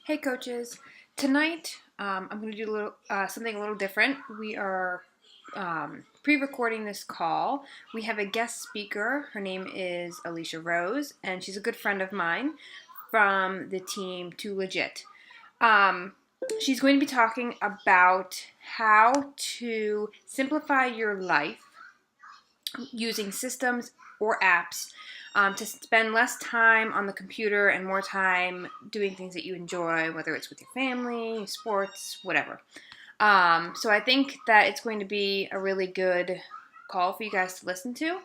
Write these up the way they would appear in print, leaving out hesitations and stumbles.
Hey coaches, tonight I'm going to do something a little different. We are pre-recording this call. We have a guest speaker. Her name is Alicia Rose, and she's a good friend of mine from the team Too Legit. Um, she's going to be talking about how to simplify your life using systems or apps to spend less time on the computer and more time doing things that you enjoy, whether it's with your family, sports, whatever. So I think that it's going to be a really good call for you guys to listen to.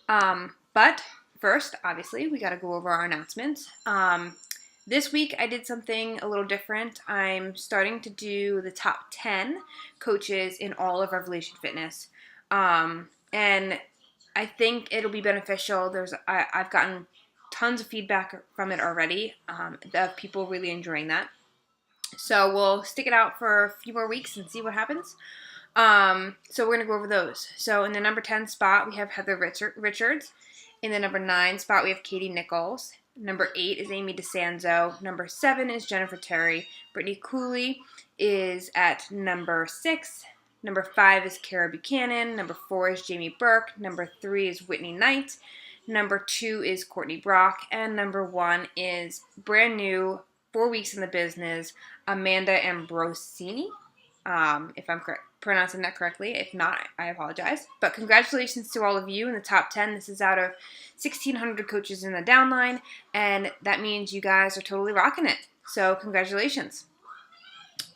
But first, obviously, we got to go over our announcements. This week I did something a little different. I'm starting to do the top 10 coaches in all of Revelation Fitness. And I think it'll be beneficial. I've gotten tons of feedback from it already, of people really enjoying that. So we'll stick it out for a few more weeks and see what happens. So we're going to go over those. So in the number 10 spot, we have Heather Richards. In the number 9 spot, we have Katie Nichols. Number 8 is Amy DeSanzo. Number 7 is Jennifer Terry. Brittany Cooley is at number 6. Number 5 is Kara Buchanan. Number 4 is Jamie Burke. Number 3 is Whitney Knight. Number 2 is Courtney Brock. And number 1 is brand new, 4 weeks in the business, Amanda Ambrosini. If I'm pronouncing that correctly. If not, I apologize. But congratulations to all of you in the top 10. This is out of 1,600 coaches in the downline, and that means you guys are totally rocking it. So congratulations.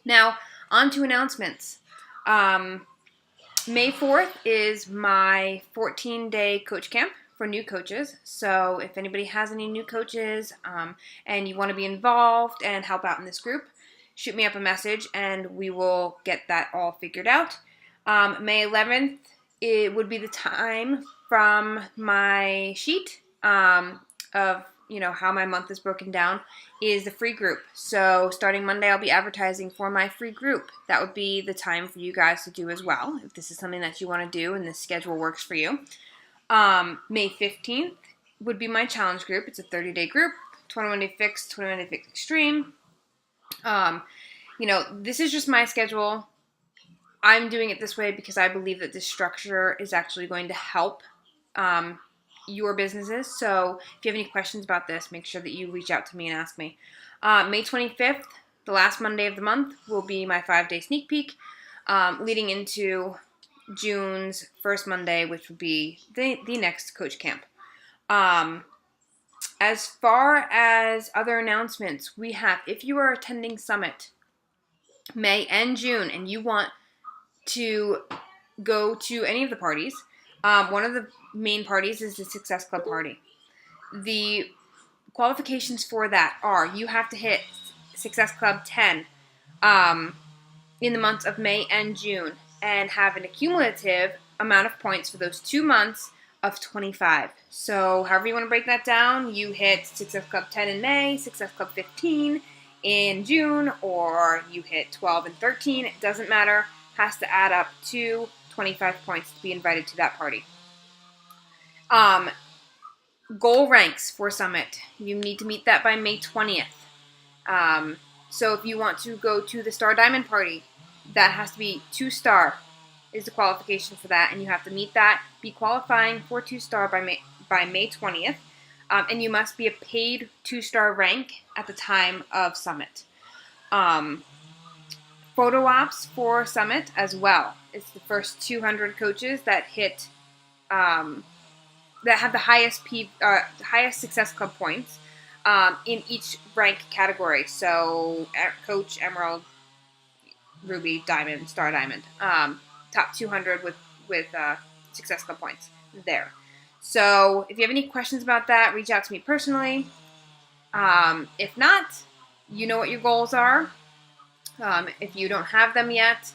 Now, on to announcements. May 4th is my 14-day coach camp for new coaches. So if anybody has any new coaches and you want to be involved and help out in this group, shoot me up a message and we will get that all figured out. May 11th, it would be the time from my sheet of how my month is broken down, is the free group. So starting Monday, I'll be advertising for my free group. That would be the time for you guys to do as well, if this is something that you want to do and this schedule works for you. May 15th would be my challenge group. It's a 30-day group, 21-day fix, 21-day fix extreme. This is just my schedule. I'm doing it this way because I believe that this structure is actually going to help your businesses. So if you have any questions about this, make sure that you reach out to me and ask me. May 25th, the last Monday of the month, will be my 5-day sneak peek, leading into June's first Monday, which would be the next coach camp. As far as other announcements, we have, if you are attending Summit May and June and you want to go to any of the parties, one of the main parties is the Success Club party. The qualifications for that are you have to hit Success Club 10 in the months of May and June and have an accumulative amount of points for those 2 months of 25. So however you want to break that down, you hit Success Club 10 in May, Success Club 15 in June, or you hit 12 and 13. It doesn't matter. Has to add up to 25 points to be invited to that party. Goal ranks for Summit. You need to meet that by May 20th. So if you want to go to the Star Diamond party, that has to be 2-star is the qualification for that, and you have to meet that, be qualifying for 2-star by May 20th, and you must be a paid 2-star rank at the time of Summit. Photo ops for Summit as well. It's the first 200 coaches that hit that have the highest Success Club points in each rank category. So Coach, Emerald, Ruby, Diamond, Star Diamond. Top 200 with Success Club points there. So if you have any questions about that, reach out to me personally. If not, you know what your goals are. If you don't have them yet,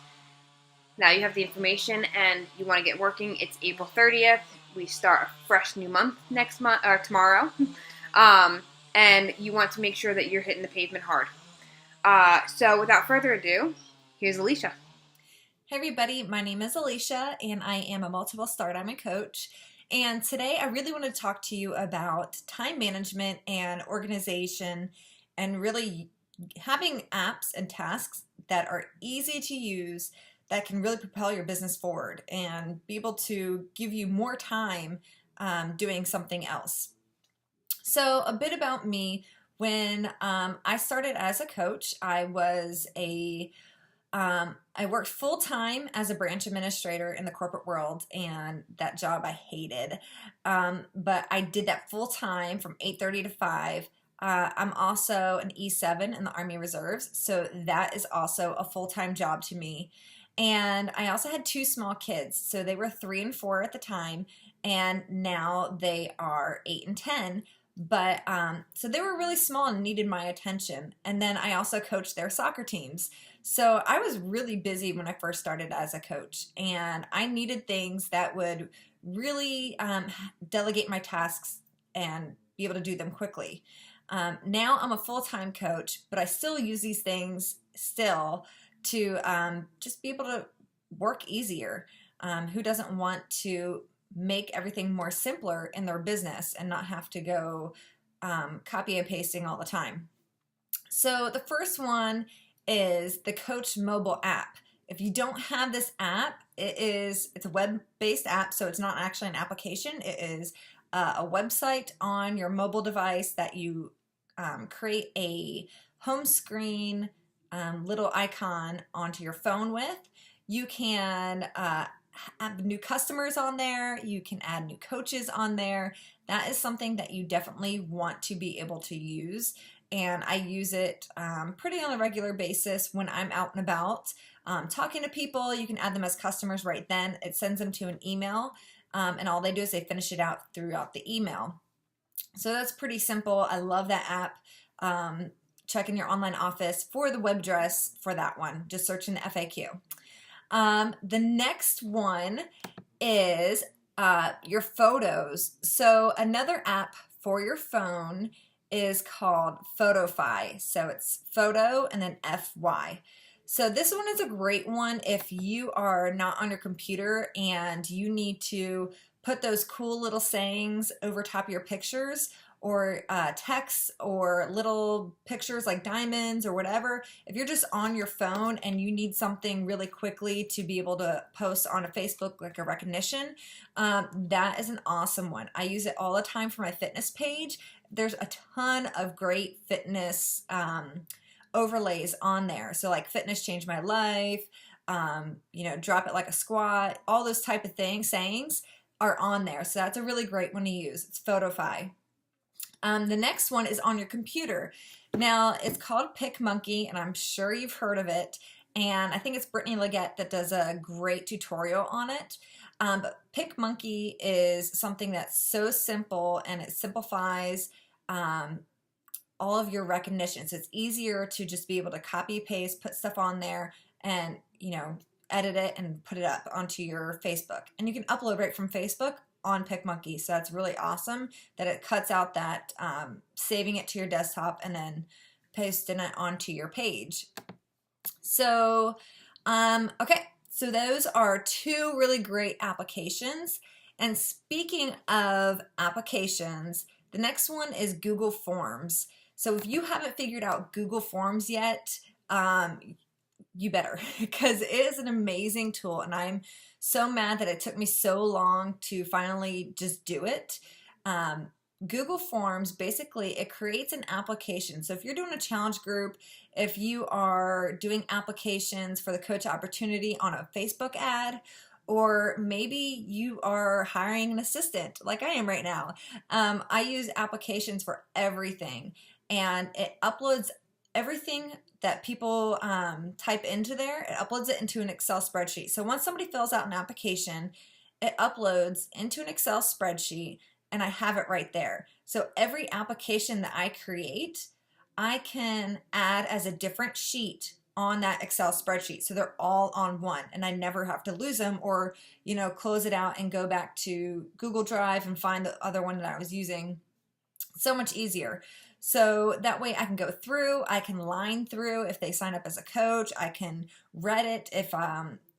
now you have the information and you want to get working. It's April 30th. We start a fresh new month next month or tomorrow. And you want to make sure that you're hitting the pavement hard. So without further ado, here's Alicia. Hey everybody, my name is Alicia and I am a multiple Star Diamond coach. And today I really want to talk to you about time management and organization and really having apps and tasks that are easy to use that can really propel your business forward and be able to give you more time doing something else. So a bit about me. When I started as a coach, I worked full time as a branch administrator in the corporate world, and that job I hated. But I did that full time from 8:30 to 5. I'm also an E7 in the Army Reserves, so that is also a full time job to me. And I also had two small kids, so they were 3 and 4 at the time, and now they are 8 and 10. But so they were really small and needed my attention. And then I also coached their soccer teams. So I was really busy when I first started as a coach, and I needed things that would really delegate my tasks and be able to do them quickly. Now I'm a full-time coach, but I still use these things still to just be able to work easier. Who doesn't want to make everything more simpler in their business and not have to go copy and pasting all the time? So the first one is the Coach mobile app. If you don't have this app, it's a web-based app, so it's not actually an application. It is a website on your mobile device that you create a home screen little icon onto your phone with. You can add new customers on there. You can add new coaches on there. That is something that you definitely want to be able to use. And I use it pretty on a regular basis when I'm out and about talking to people. You can add them as customers right then. It sends them to an email, and all they do is they finish it out throughout the email. So that's pretty simple. I love that app. Check in your online office for the web address for that one. Just search in the FAQ. The next one is your photos. So another app for your phone is called Photofy. So it's photo and then FY. So this one is a great one if you are not on your computer and you need to put those cool little sayings over top of your pictures, or text, or little pictures like diamonds or whatever. If you're just on your phone and you need something really quickly to be able to post on a Facebook, like a recognition, that is an awesome one. I use it all the time for my fitness page. There's a ton of great fitness overlays on there. So like fitness changed my life, drop it like a squat, all those type of sayings are on there. So that's a really great one to use. It's Photofy. The next one is on your computer. Now, it's called PicMonkey, and I'm sure you've heard of it. And I think it's Brittany Leggett that does a great tutorial on it. But PicMonkey is something that's so simple, and it simplifies all of your recognitions. It's easier to just be able to copy, paste, put stuff on there, and edit it and put it up onto your Facebook. And you can upload right from Facebook on PicMonkey. So that's really awesome that it cuts out that saving it to your desktop and then pasting it onto your page. So, okay, so those are two really great applications. And speaking of applications, the next one is Google Forms. So if you haven't figured out Google Forms yet, you better, because it is an amazing tool, and I'm so mad that it took me so long to finally just do it. Google Forms, basically, it creates an application. So if you're doing a challenge group, if you are doing applications for the Coach Opportunity on a Facebook ad, or maybe you are hiring an assistant like I am right now, I use applications for everything, and it uploads everything that people type into there. It uploads it into an Excel spreadsheet. So once somebody fills out an application, it uploads into an Excel spreadsheet, and I have it right there. So every application that I create, I can add as a different sheet on that Excel spreadsheet. So they're all on one, and I never have to lose them or, close it out and go back to Google Drive and find the other one that I was using. So much easier. So that way I can go through, I can line through if they sign up as a coach, I can read it if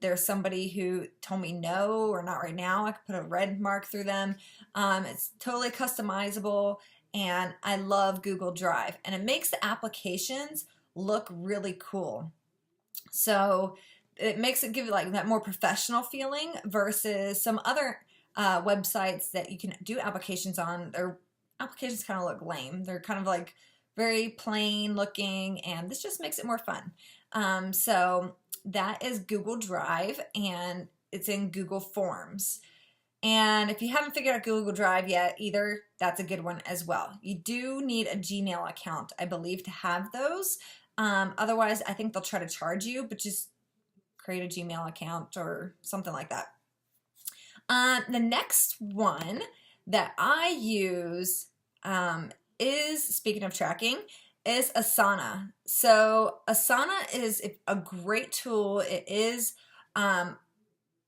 there's somebody who told me no or not right now, I can put a red mark through them. It's totally customizable, and I love Google Drive, and it makes the applications look really cool. So it makes it give you like that more professional feeling versus some other websites that you can do applications on. Their applications kind of look lame. They're kind of like very plain looking, and this just makes it more fun. So that is Google Drive, and it's in Google Forms. And if you haven't figured out Google Drive yet either, that's a good one as well. You do need a Gmail account, I believe, to have those. Otherwise, I think they'll try to charge you, but just create a Gmail account or something like that. The next one that I use is, speaking of tracking, is Asana. So Asana is a great tool. It is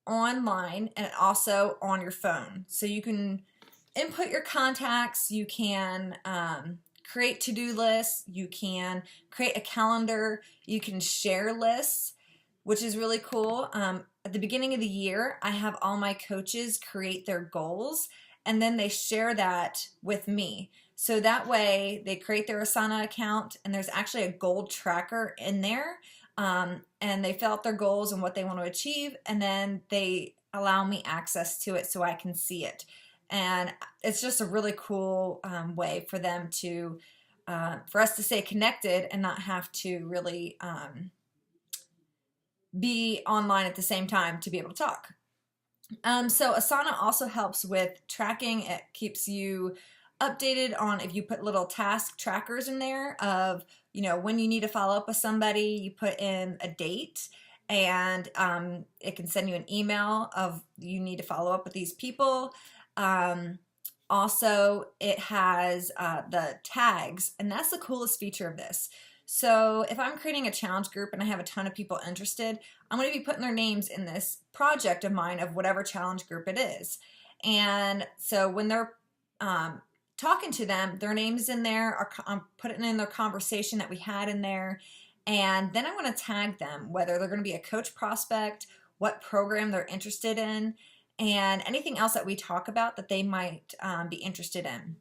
online and also on your phone. So you can input your contacts, you can create to-do lists, you can create a calendar, you can share lists, which is really cool. At the beginning of the year, I have all my coaches create their goals, and then they share that with me. So that way they create their Asana account, and there's actually a goal tracker in there. And they fill out their goals and what they want to achieve, and then they allow me access to it so I can see it. And it's just a really cool way for them to, for us to stay connected and not have to really be online at the same time to be able to talk. So Asana also helps with tracking. It keeps you updated on if you put little task trackers in there of, you know, when you need to follow up with somebody, you put in a date, and it can send you an email of you need to follow up with these people. Also, it has the tags, and that's the coolest feature of this. So if I'm creating a challenge group and I have a ton of people interested, I'm going to be putting their names in this project of mine of whatever challenge group it is. And so when they're talking to them, their name's in there, I'm putting in their conversation that we had in there, and then I'm going to tag them, whether they're going to be a coach prospect, what program they're interested in, and anything else that we talk about that they might be interested in.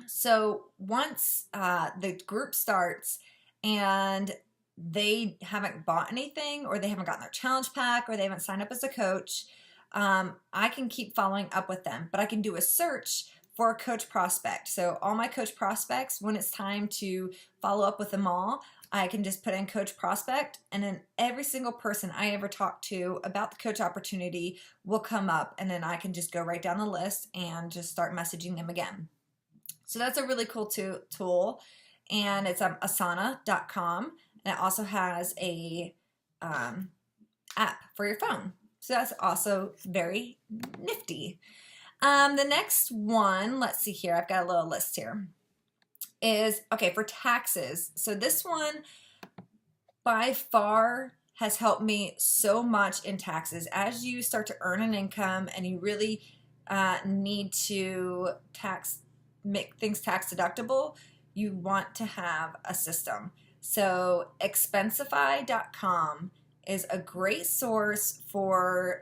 So once the group starts and they haven't bought anything, or they haven't gotten their challenge pack, or they haven't signed up as a coach, I can keep following up with them, but I can do a search for a coach prospect. So all my coach prospects, when it's time to follow up with them all, I can just put in coach prospect, and then every single person I ever talk to about the coach opportunity will come up, and then I can just go right down the list and just start messaging them again. So that's a really cool tool, and it's on asana.com, and it also has a app for your phone. So that's also very nifty. The next one, let's see here, I've got a little list here, is, okay, for taxes. So this one by far has helped me so much in taxes. As you start to earn an income and you really need to make things tax deductible, you want to have a system. So Expensify.com is a great source for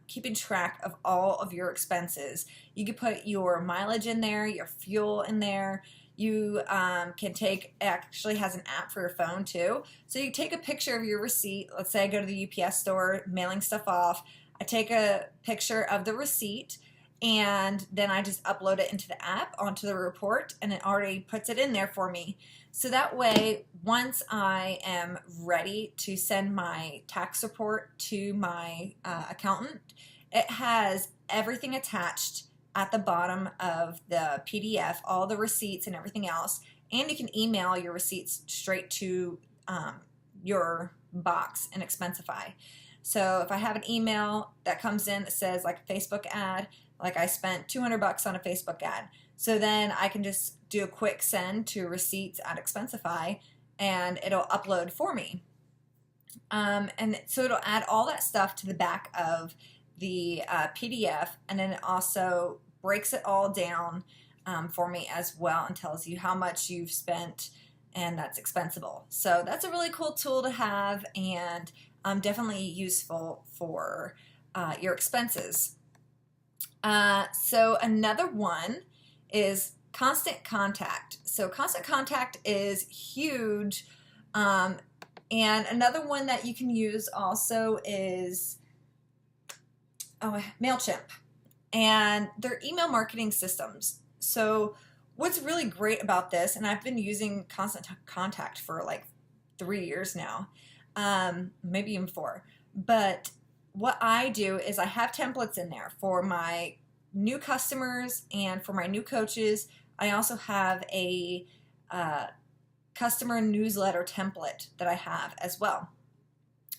keeping track of all of your expenses. You can put your mileage in there, your fuel in there. You can take, it actually has an app for your phone too. So you take a picture of your receipt. Let's say I go to the UPS store, mailing stuff off. I take a picture of the receipt, and then I just upload it into the app onto the report, and it already puts it in there for me. So that way, once I am ready to send my tax report to my accountant, it has everything attached at the bottom of the PDF, all the receipts and everything else, and you can email your receipts straight to your box in Expensify. So if I have an email that comes in that says like a Facebook ad, like I spent $200 on a Facebook ad, so then I can just do a quick send to receipts at Expensify, and it'll upload for me. And so it'll add all that stuff to the back of the PDF, and then it also breaks it all down for me as well, and tells you how much you've spent, and that's expensable. So that's a really cool tool to have, and definitely useful for your expenses. So another one is Constant Contact. So Constant Contact is huge And another one that you can use also is MailChimp, and they're email marketing systems. So what's really great about this, and I've been using Constant Contact for like 3 years now, maybe even 4, but what I do is I have templates in there for my new customers and for my new coaches. I also have a customer newsletter template that I have as well.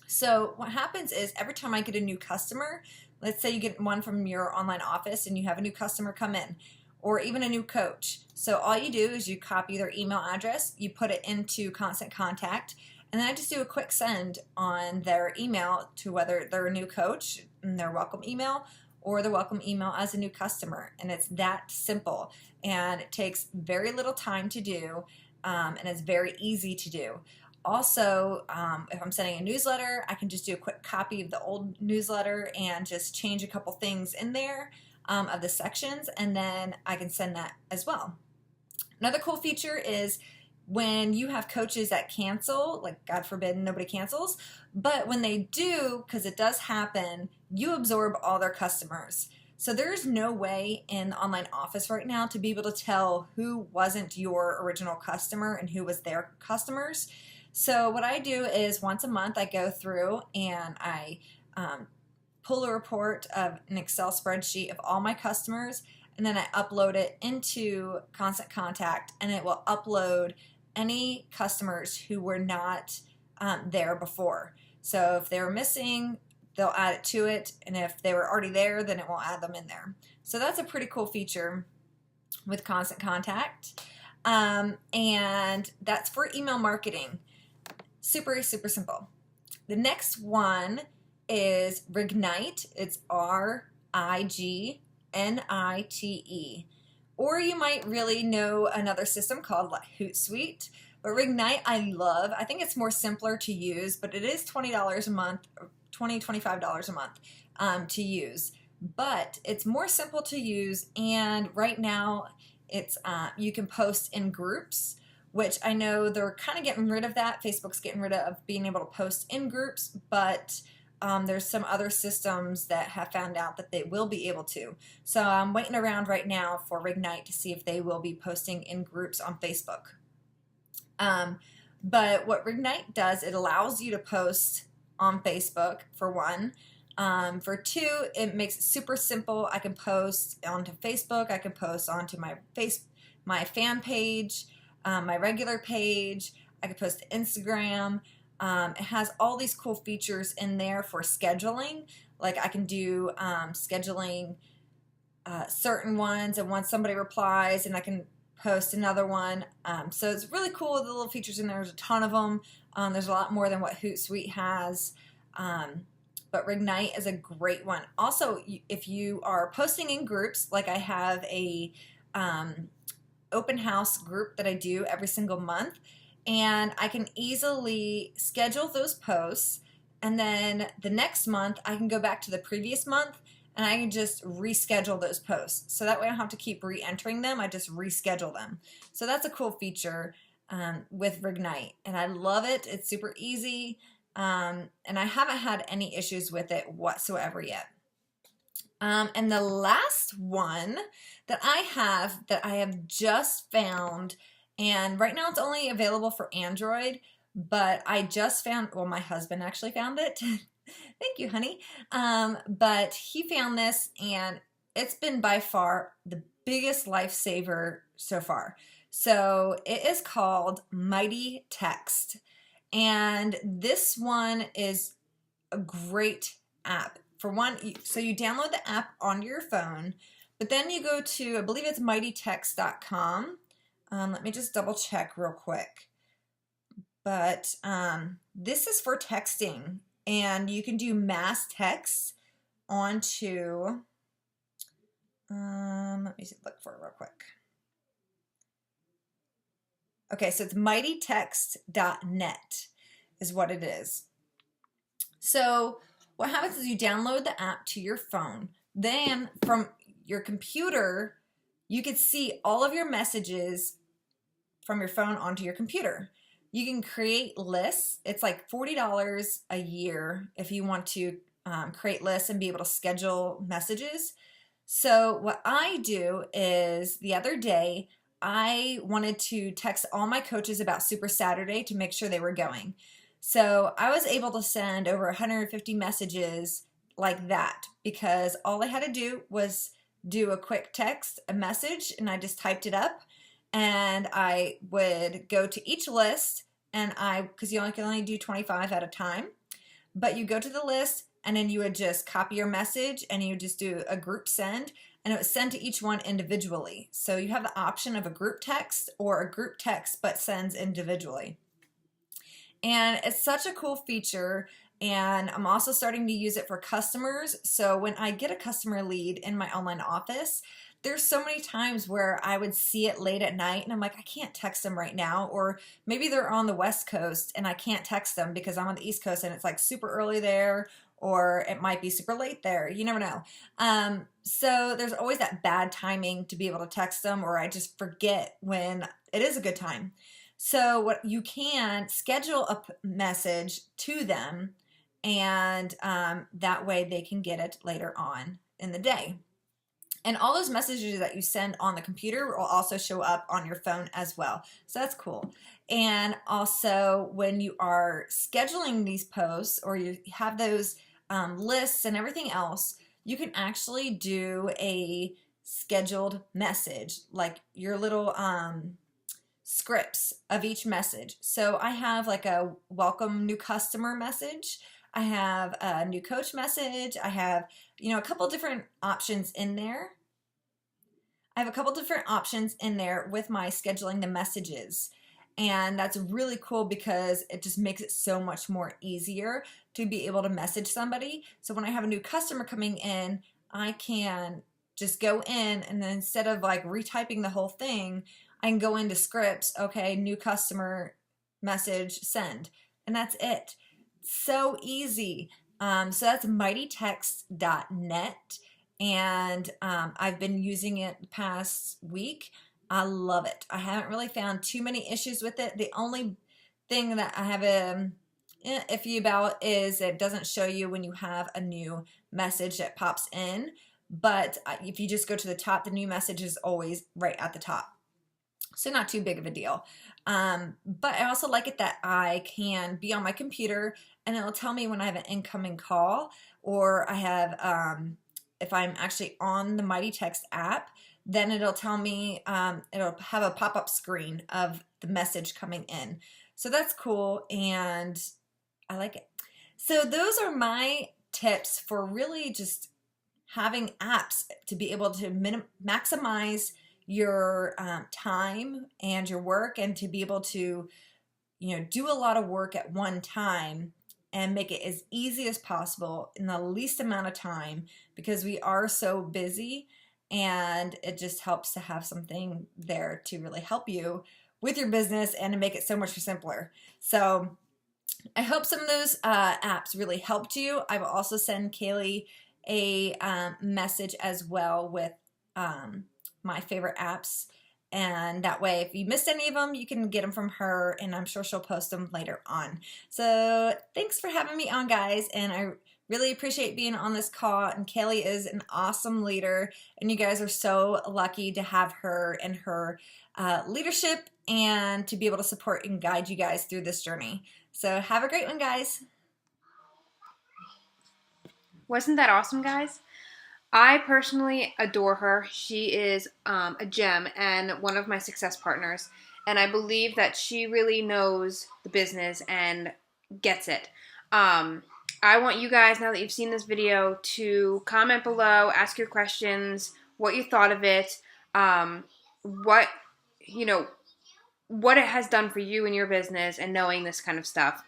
So what happens is every time I get a new customer, let's say you get one from your online office and you have a new customer come in, or even a new coach. So all you do is you copy their email address, you put it into Constant Contact, and then I just do a quick send on their email to whether they're a new coach and their welcome email, or the welcome email as a new customer. And it's that simple, and it takes very little time to do, and it's very easy to do. Also, if I'm sending a newsletter, I can just do a quick copy of the old newsletter and just change a couple things in there of the sections, and then I can send that as well. Another cool feature is when you have coaches that cancel, like God forbid nobody cancels, but when they do, because it does happen, you absorb all their customers. So there's no way in the online office right now to be able to tell who wasn't your original customer and who was their customers. So what I do is once a month I go through and I pull a report of an Excel spreadsheet of all my customers, and then I upload it into Constant Contact, and it will upload any customers who were not there before. So if they were missing, they'll add it to it, and if they were already there, then it will add them in there. So that's a pretty cool feature with Constant Contact, and that's for email marketing. Super, super simple. The next one is Rignite. It's Rignite. Or you might really know another system called Hootsuite. But Rignite I love. I think it's more simpler to use, but it is $20 a month, $25 a month to use. But it's more simple to use, and right now it's you can post in groups, which I know they're kind of getting rid of that. Facebook's getting rid of being able to post in groups, but there's some other systems that have found out that they will be able to. So I'm waiting around right now for Rignite to see if they will be posting in groups on Facebook. But what Rignite does, it allows you to post on Facebook, for one. For two, it makes it super simple. I can post onto Facebook. I can post onto my fan page, my regular page. I can post to Instagram. It has all these cool features in there for scheduling. Like I can do scheduling certain ones, and once somebody replies, and I can post another one. So it's really cool. The little features in there. There's a ton of them. There's a lot more than what Hootsuite has. But Rignite is a great one. Also, if you are posting in groups, like I have a open house group that I do every single month, and I can easily schedule those posts, and then the next month I can go back to the previous month and I can just reschedule those posts. So that way I don't have to keep re-entering them, I just reschedule them. So that's a cool feature with Rignite, and I love it. It's super easy, and I haven't had any issues with it whatsoever yet. And the last one that I have just found, and right now it's only available for Android, but I just found, well, my husband actually found it. Thank you, honey. But he found this, and it's been by far the biggest lifesaver so far. So it is called Mighty Text. And this one is a great app. For one, so you download the app onto your phone, but then you go to, I believe it's mightytext.com. Let me just double check real quick. But this is for texting, and you can do mass text onto, let me look for it real quick. Okay, so it's mightytext.net is what it is. So what happens is you download the app to your phone. Then from your computer, you can see all of your messages from your phone onto your computer. You can create lists. It's like $40 a year if you want to create lists and be able to schedule messages. So what I do is the other day, I wanted to text all my coaches about Super Saturday to make sure they were going. So I was able to send over 150 messages like that because all I had to do was do a quick text, a message, and I just typed it up. And I would go to each list, and because you only can only do 25 at a time, but you go to the list and then you would just copy your message and you would just do a group send, and it was sent to each one individually. So you have the option of a group text or a group text but sends individually. And it's such a cool feature. And I'm also starting to use it for customers. So when I get a customer lead in my online office, there's so many times where I would see it late at night and I'm like, I can't text them right now. Or maybe they're on the West Coast and I can't text them because I'm on the East Coast and it's like super early there, or it might be super late there. You never know. So there's always that bad timing to be able to text them, or I just forget when it is a good time. So what you can schedule a message to them, and that way they can get it later on in the day. And all those messages that you send on the computer will also show up on your phone as well. So that's cool. And also when you are scheduling these posts, or you have those lists and everything else, you can actually do a scheduled message, like your little scripts of each message. So I have like a welcome new customer message. I have a new coach message. I have, a couple different options in there. I have a couple different options in there with my scheduling the messages. And that's really cool because it just makes it so much more easier to be able to message somebody. So when I have a new customer coming in, I can just go in, and then instead of like retyping the whole thing, I can go into scripts, okay, new customer message, send, and that's it. So easy. So that's mightytext.net, and I've been using it the past week. I love it. I haven't really found too many issues with it. The only thing that I have iffy about is it doesn't show you when you have a new message that pops in, but if you just go to the top, the new message is always right at the top. So not too big of a deal. But I also like it that I can be on my computer and it'll tell me when I have an incoming call, or I have, if I'm actually on the Mighty Text app, then it'll tell me, it'll have a pop-up screen of the message coming in. So that's cool, and I like it. So those are my tips for really just having apps to be able to maximize your time and your work, and to be able to do a lot of work at one time and make it as easy as possible in the least amount of time, because we are so busy, and it just helps to have something there to really help you with your business and to make it so much simpler. So I hope some of those apps really helped you. I will also send Kaylee a message as well with my favorite apps, and that way if you missed any of them, you can get them from her, and I'm sure she'll post them later on. So thanks for having me on, guys, and I really appreciate being on this call. And Kaylee is an awesome leader, and you guys are so lucky to have her and her leadership, and to be able to support and guide you guys through this journey. So have a great one, guys. Wasn't that awesome, guys? I personally adore her. She is a gem and one of my success partners. And I believe that she really knows the business and gets it. I want you guys, now that you've seen this video, to comment below, ask your questions, what you thought of it, what it has done for you in your business, and knowing this kind of stuff.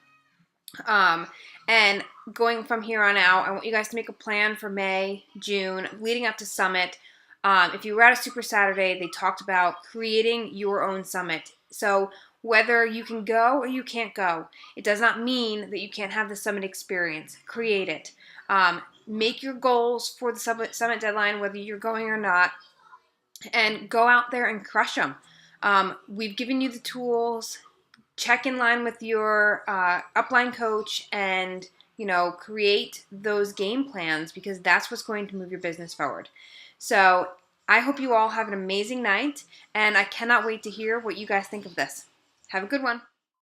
And going from here on out, I want you guys to make a plan for May, June, leading up to Summit. If you were at a Super Saturday, they talked about creating your own summit. So whether you can go or you can't go, it does not mean that you can't have the summit experience. Create it. Make your goals for the summit deadline, whether you're going or not, and go out there and crush them. We've given you the tools check in line with your upline coach and, create those game plans, because that's what's going to move your business forward. So I hope you all have an amazing night, and I cannot wait to hear what you guys think of this. Have a good one.